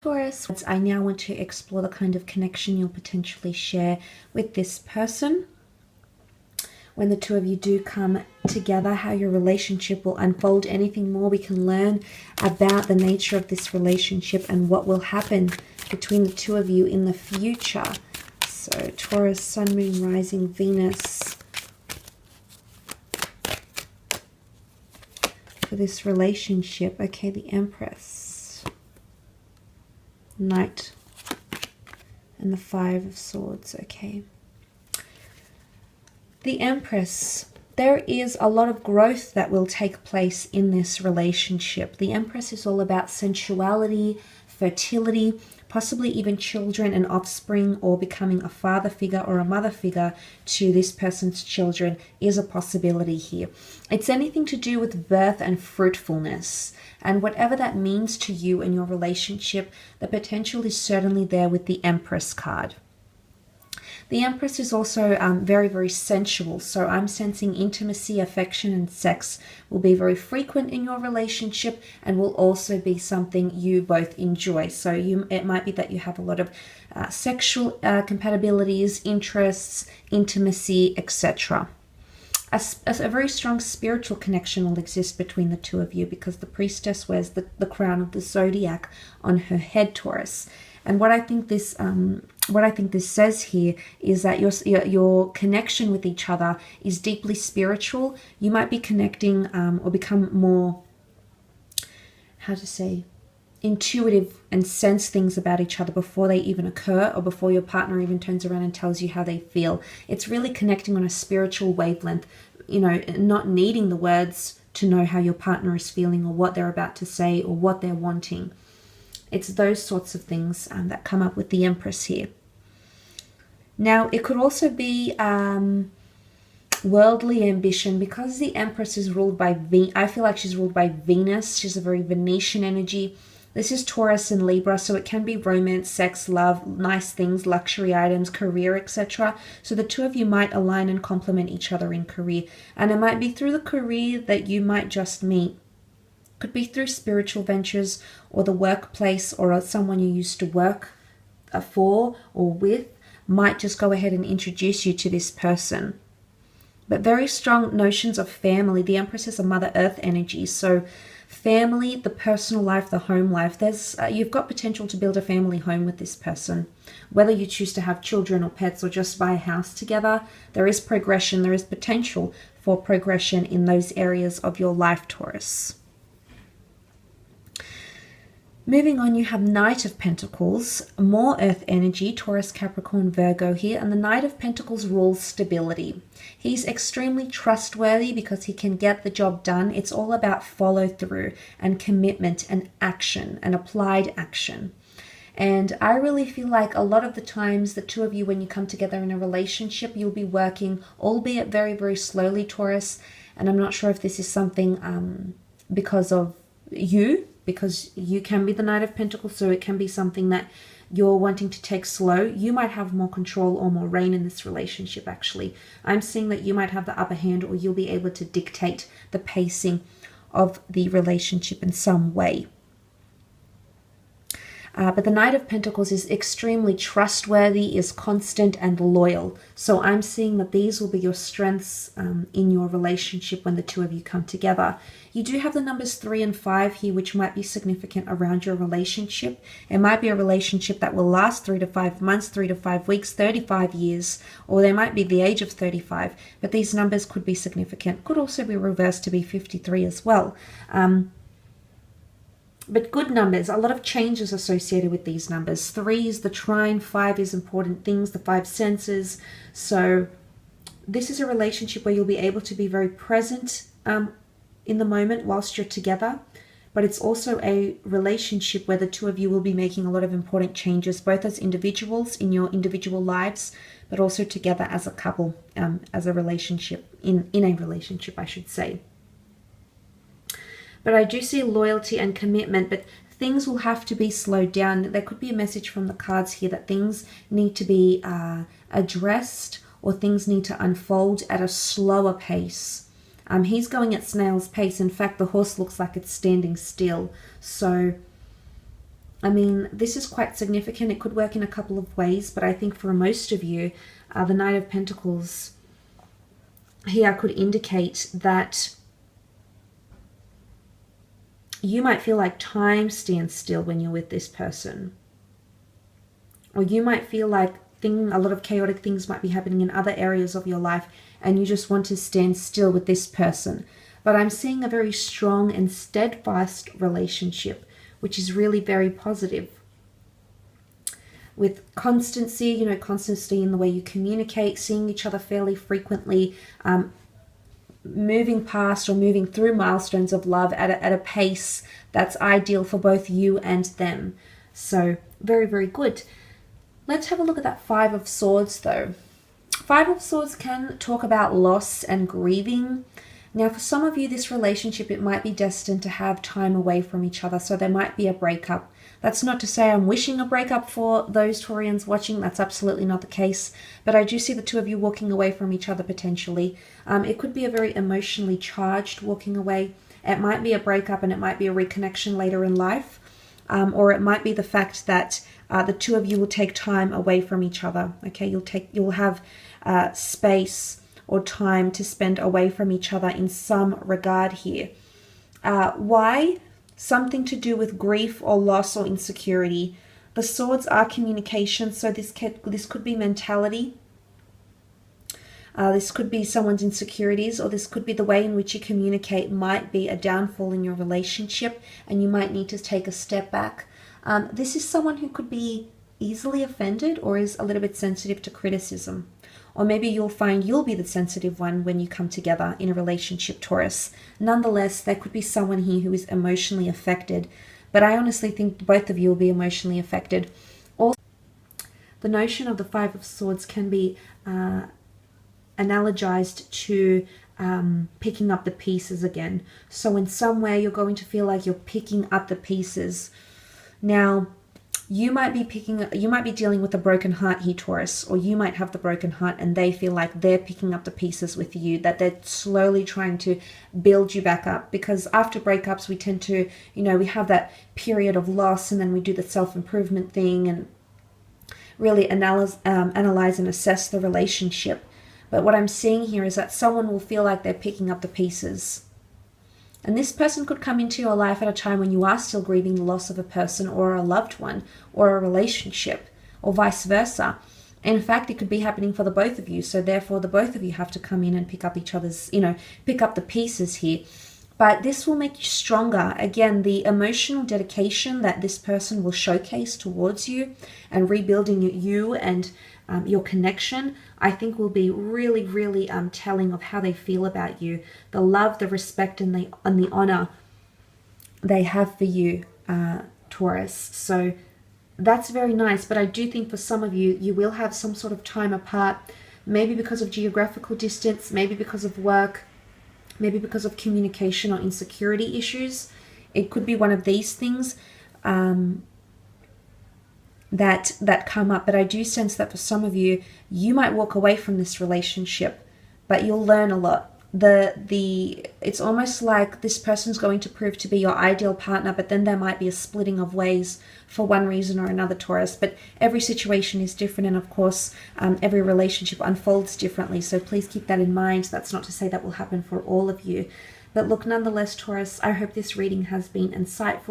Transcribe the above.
Taurus, I now want to explore the kind of connection you'll potentially share with this person. When the two of you do come together, how your relationship will unfold. Anything more we can learn about the nature of this relationship and what will happen between the two of you in the future. So Taurus, Sun, Moon, Rising, Venus. For this relationship, okay, the Empress. Knight and the Five of Swords. Okay, the Empress, there is a lot of growth that will take place in this relationship. The Empress is all about sensuality, fertility, possibly even children and offspring, or becoming a father figure or a mother figure to this person's children is a possibility here. It's anything to do with birth and fruitfulness, and whatever that means to you and your relationship, the potential is certainly there with the Empress card. The Empress is also very, very sensual. So I'm sensing intimacy, affection, and sex will be very frequent in your relationship and will also be something you both enjoy. So it might be that you have a lot of sexual compatibilities, interests, intimacy, etc. A very strong spiritual connection will exist between the two of you because the Priestess wears the crown of the zodiac on her head, Taurus. And what I think this says here is that your connection with each other is deeply spiritual. You might be connecting or become more, how to say, intuitive and sense things about each other before they even occur, or before your partner even turns around and tells you how they feel. It's really connecting on a spiritual wavelength, you know, not needing the words to know how your partner is feeling or what they're about to say or what they're wanting. It's those sorts of things that come up with the Empress here. Now, it could also be worldly ambition, because the Empress is ruled by I feel like she's ruled by Venus. She's a very Venetian energy. This is Taurus and Libra, so it can be romance, sex, love, nice things, luxury items, career, etc. So the two of you might align and complement each other in career. And it might be through the career that you might just meet. Could be through spiritual ventures or the workplace, or someone you used to work for or with might just go ahead and introduce you to this person. But very strong notions of family. The Empress is a Mother Earth energy, so family, the personal life, the home life. You've got potential to build a family home with this person. Whether you choose to have children or pets or just buy a house together, there is progression. There is potential for progression in those areas of your life, Taurus. Moving on, you have Knight of Pentacles, more earth energy, Taurus, Capricorn, Virgo here, and the Knight of Pentacles rules stability. He's extremely trustworthy because he can get the job done. It's all about follow through and commitment and action and applied action. And I really feel like a lot of the times the two of you, when you come together in a relationship, you'll be working, albeit very, very slowly, Taurus. And I'm not sure if this is something because of you, because you can be the Knight of Pentacles, so it can be something that you're wanting to take slow. You might have more control or more reign in this relationship, actually. I'm seeing that you might have the upper hand, or you'll be able to dictate the pacing of the relationship in some way. But the Knight of Pentacles is extremely trustworthy, is constant and loyal. So I'm seeing that these will be your strengths in your relationship when the two of you come together. You do have the numbers 3 and 5 here, which might be significant around your relationship. It might be a relationship that will last 3 to 5 months, 3 to 5 weeks, 35 years, or they might be the age of 35. But these numbers could be significant. Could also be reversed to be 53 as well. But good numbers, a lot of changes associated with these numbers. 3 is the trine, 5 is important things, the 5 senses. So this is a relationship where you'll be able to be very present in the moment whilst you're together. But it's also a relationship where the two of you will be making a lot of important changes, both as individuals in your individual lives, but also together as a couple, as a relationship, in a relationship, I should say. But I do see loyalty and commitment, but things will have to be slowed down. There could be a message from the cards here that things need to be addressed, or things need to unfold at a slower pace. He's going at snail's pace. In fact, the horse looks like it's standing still. So I mean, this is quite significant. It could work in a couple of ways, but I think for most of you, the Knight of Pentacles here could indicate that you might feel like time stands still when you're with this person. Or you might feel like a lot of chaotic things might be happening in other areas of your life, and you just want to stand still with this person. But I'm seeing a very strong and steadfast relationship, which is really very positive. With constancy, you know, constancy in the way you communicate, seeing each other fairly frequently, moving past or moving through milestones of love at a pace that's ideal for both you and them. So very, very good. Let's have a look at that Five of Swords though. Five of Swords can talk about loss and grieving. Now for some of you, this relationship, it might be destined to have time away from each other. So there might be a breakup. That's not to say I'm wishing a breakup for those Taurians watching. That's absolutely not the case. But I do see the two of you walking away from each other potentially. It could be a very emotionally charged walking away. It might be a breakup and it might be a reconnection later in life. Or it might be the fact that the two of you will take time away from each other. Okay, you'll have space or time to spend away from each other in some regard here. Why? Something to do with grief or loss or insecurity. The swords are communication, so this could be mentality. This could be someone's insecurities, or this could be the way in which you communicate might be a downfall in your relationship, and you might need to take a step back. This is someone who could be easily offended or is a little bit sensitive to criticism. Or maybe you'll find you'll be the sensitive one when you come together in a relationship, Taurus. Nonetheless, there could be someone here who is emotionally affected. But I honestly think both of you will be emotionally affected. Also, the notion of the Five of Swords can be analogized to picking up the pieces again. So in some way, you're going to feel like you're picking up the pieces. Now, you might be dealing with a broken heart here, Taurus, or you might have the broken heart and they feel like they're picking up the pieces with you, that they're slowly trying to build you back up. Because after breakups, we tend to, you know, we have that period of loss, and then we do the self-improvement thing and really analyze and assess the relationship. But what I'm seeing here is that someone will feel like they're picking up the pieces. And this person could come into your life at a time when you are still grieving the loss of a person or a loved one or a relationship, or vice versa. In fact, it could be happening for the both of you. So therefore, the both of you have to come in and pick up each other's, you know, pick up the pieces here. But this will make you stronger. Again, the emotional dedication that this person will showcase towards you and rebuilding you and your connection, I think will be really, really telling of how they feel about you. The love, the respect, and the honor they have for you, Taurus. So that's very nice. But I do think for some of you, you will have some sort of time apart, maybe because of geographical distance, maybe because of work, maybe because of communication or insecurity issues. It could be one of these things that come up. But I do sense that for some of you, you might walk away from this relationship, but you'll learn a lot. It's almost like this person's going to prove to be your ideal partner, but then there might be a splitting of ways for one reason or another, Taurus. But every situation is different, and of course, every relationship unfolds differently. So please keep that in mind. That's not to say that will happen for all of you. But look, nonetheless, Taurus, I hope this reading has been insightful.